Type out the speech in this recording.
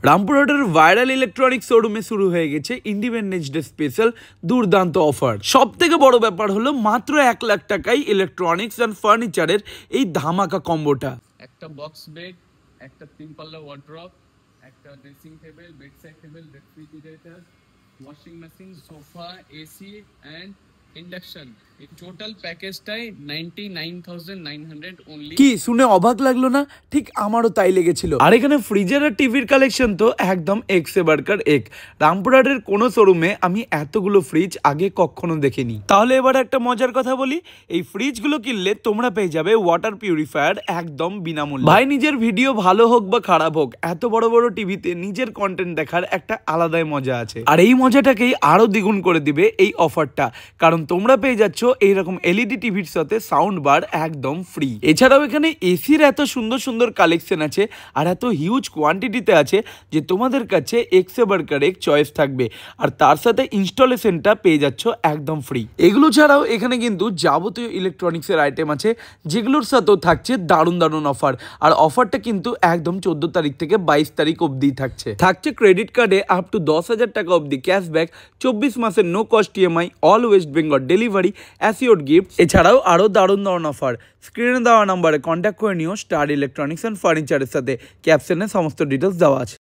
রামপুরহাটের viral electronic শোরুমে শুরু হয়ে গেছে ইন্ডিপেন্ডেন্স ডে স্পেশাল দুর্দান্ত অফার। সব থেকে বড় ব্যাপার হলো মাত্র 1 লাখ টাকায় ইলেকট্রনিক্স অ্যান্ড ফার্নিচারের এই ধামাকা কম্বোটা। একটা বক্স বেড, একটা 3 পাল্লা ওয়ার্ড্রপ, একটা dressing table, bedside table, refrigerator, washing machine, sofa, AC and induction. এই টোটাল প্যাকেজটাই 99,900 অনলি। কি শুনে অবাক লাগলো না? ঠিক আমারও তাই লেগেছিল। আর এখানে ফ্রিজার আর টিভির কালেকশন তো একদম এক সে বাড়কার এক। রামপুরহাটের কোনো শোরুমে আমি এতগুলো ফ্রিজ আগে কখনো দেখিনি। তাহলে এবার একটা মজার কথা বলি, এই ফ্রিজগুলো কিনলে তোমরা পেয়ে যাবে ওয়াটার পিউরিফায়ার একদম বিনামূল্যে। ভাই নিজের ভিডিও ভালো হোক বা খারাপ হোক, এত বড় বড় টিভিতে নিজের কন্টেন্ট দেখার একটা আলাদাই মজা আছে। আর এই মজাটাকেই আরো দ্বিগুণ করে দিবে এই অফারটা, কারণ তোমরা পেয়ে যাচ্ছ এইরকম এলইডি টিভির সাথে সাউন্ড বার একদম ফ্রি। এছাড়াও এখানে এসির এত সুন্দর সুন্দর কালেকশন আছে আর এত হিউজ কোয়ান্টিটিতে আছে যে তোমাদের কাছে এক সে বাড়কার এক চয়েস থাকবে। আর তার সাথে ইনস্টলেশনটা পেয়ে যাচ্ছ একদম ফ্রি। এগুলো ছাড়াও এখানে কিন্তু যাবতীয় ইলেকট্রনিক্সের আইটেম আছে, যেগুলোর সাথেও থাকছে দারুণ দারুণ অফার। আর অফারটা কিন্তু একদম 14 তারিখ থেকে 22 তারিখ অবধি থাকছে ক্রেডিট কার্ডে আপ টু 10,000 টাকা অবধি ক্যাশব্যাক, 24 মাসের no cost EMI, all West Bengal delivery, assured gift. এছাড়াও আরও দারুণ দারুণ অফার। স্ক্রিনে দেওয়া নাম্বারে কন্ট্যাক্ট করে নিও স্টার ইলেকট্রনিক্স অ্যান্ড ফার্নিচারের সাথে। ক্যাপশনে সমস্ত ডিটেলস দেওয়া আছে।